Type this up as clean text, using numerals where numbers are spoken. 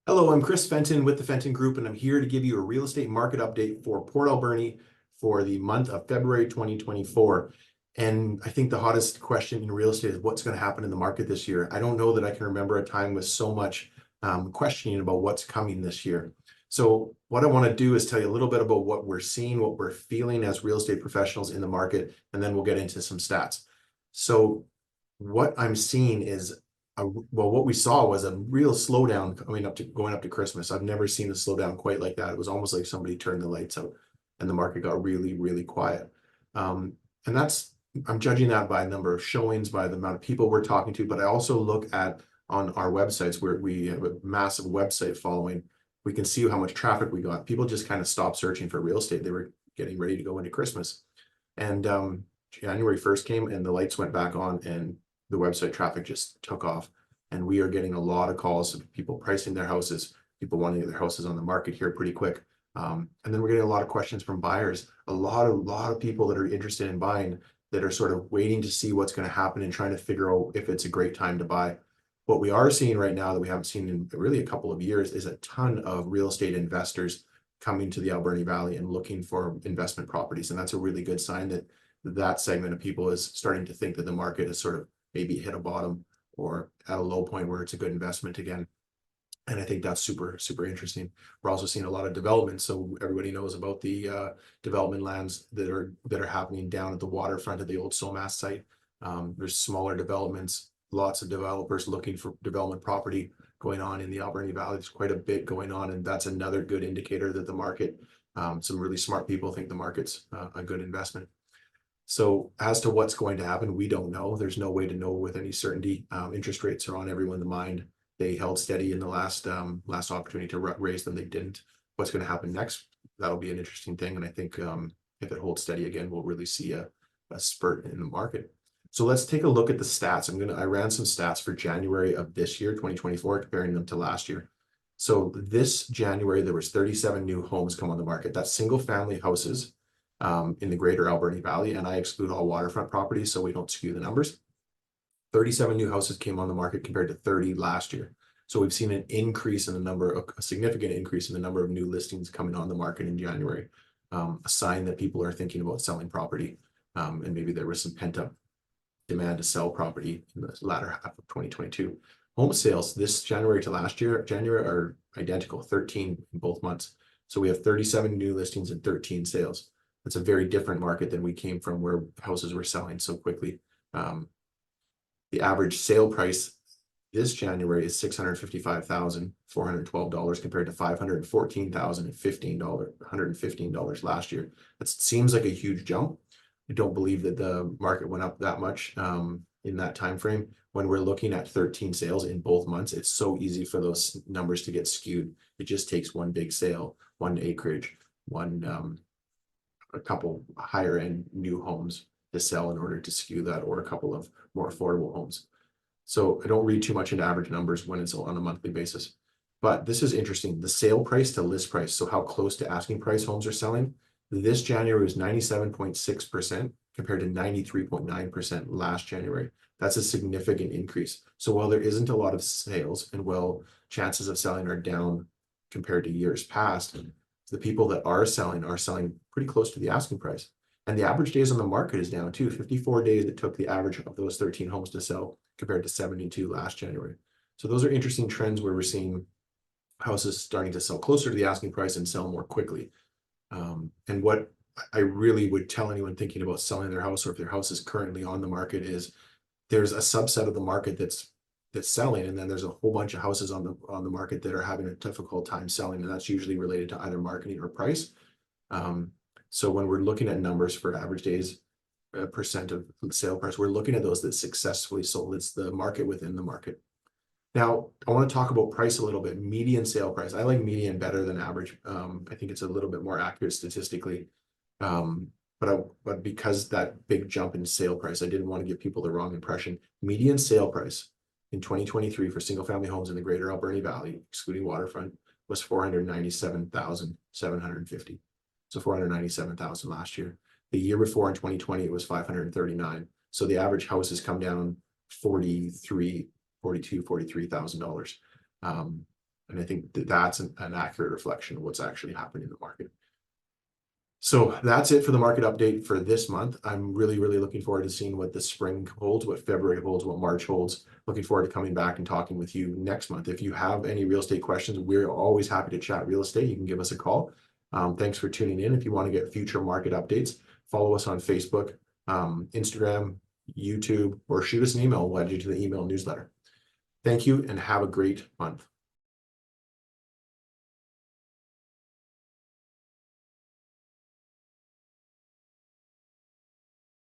Hello, I'm Chris Fenton with the Fenton Group, and I'm here to give you a real estate market update for Port Alberni for the month of February 2024. And I think the hottest question in real estate is what's going to happen in the market this year. I don't know that I can remember a time with so much questioning about what's coming this year. So what I want to do is tell you a little bit about what we're seeing, what we're feeling as real estate professionals in the market, and then we'll get into some stats. So what I'm seeing is what we saw was a real slowdown going up to Christmas. I've never seen a slowdown quite like that. It was almost like somebody turned the lights out and the market got really, really quiet. And I'm judging that by the number of showings, by the amount of people we're talking to, but I also look at on our websites where we have a massive website following. We can see how much traffic we got. People just kind of stopped searching for real estate. They were getting ready to go into Christmas. And January 1st came and the lights went back on and the website traffic just took off, and we are getting a lot of calls of people pricing their houses, people wanting to get their houses on the market here pretty quick. And then we're getting a lot of questions from buyers, a lot of people that are interested in buying that are sort of waiting to see what's going to happen and trying to figure out if it's a great time to buy. What we are seeing right now that we haven't seen in really a couple of years is a ton of real estate investors coming to the Alberni Valley and looking for investment properties. And that's a really good sign that that segment of people is starting to think that the market is sort of maybe hit a bottom or at a low point where it's a good investment again. And I think that's super, super interesting. We're also seeing a lot of development. So everybody knows about the development lands that are happening down at the waterfront of the old SOMAS site. There's smaller developments, lots of developers looking for development property going on in the Alberni Valley. There's quite a bit going on, and that's another good indicator that the market, some really smart people think the market's a good investment. So as to what's going to happen, we don't know. There's no way to know with any certainty. Interest rates are on everyone's mind. They held steady in the last opportunity to raise them. They didn't. What's going to happen next? That'll be an interesting thing. And I think if it holds steady again, we'll really see a spurt in the market. So let's take a look at the stats. I ran some stats for January of this year, 2024, comparing them to last year. So this January, there was 37 new homes come on the market. That's single family houses in the Greater Alberni Valley, and I exclude all waterfront properties so we don't skew the numbers. 37 new houses came on the market compared to 30 last year. So we've seen an increase in the number, a significant increase in the number of new listings coming on the market in January, a sign that people are thinking about selling property, and maybe there was some pent-up demand to sell property in the latter half of 2022. Home sales this January to last year, January are identical, 13 in both months. So we have 37 new listings and 13 sales. It's a very different market than we came from, where houses were selling so quickly. The average sale price this January is $655,412 compared to $514,015 last year. That seems like a huge jump. I don't believe that the market went up that much in that time frame. When we're looking at 13 sales in both months, it's so easy for those numbers to get skewed. It just takes one big sale, one acreage, a couple higher end new homes to sell in order to skew that, or a couple of more affordable homes. So I don't read too much into average numbers when it's on a monthly basis. But this is interesting. The sale price to list price, so how close to asking price homes are selling. This January was 97.6% compared to 93.9% last January. That's a significant increase. So while there isn't a lot of sales, and while chances of selling are down compared to years past, the people that are selling pretty close to the asking price. And the average days on the market is down too. 54 days it took the average of those 13 homes to sell compared to 72 last January. So those are interesting trends where we're seeing houses starting to sell closer to the asking price and sell more quickly. And what I really would tell anyone thinking about selling their house, or if their house is currently on the market, is there's a subset of the market that's selling, and then there's a whole bunch of houses on the market that are having a difficult time selling, and that's usually related to either marketing or price. So when we're looking at numbers for average days, percent of sale price, we're looking at those that successfully sold. It's the market within the market. Now, I want to talk about price a little bit. Median sale price. I like median better than average. I think it's a little bit more accurate statistically. But because that big jump in sale price, I didn't want to give people the wrong impression. Median sale price in 2023 for single family homes in the Greater Alberni Valley, excluding waterfront, was $497,750. So $497,000 last year. The year before in 2020, it was $539,000. So the average house has come down $43,000. And I think that that's an accurate reflection of what's actually happening in the market. So that's it for the market update for this month. I'm really, really looking forward to seeing what the spring holds, what February holds, what March holds. Looking forward to coming back and talking with you next month. If you have any real estate questions, we're always happy to chat real estate. You can give us a call. Thanks for tuning in. If you want to get future market updates, follow us on Facebook, Instagram, YouTube, or shoot us an email. We'll add you to the email newsletter. Thank you and have a great month.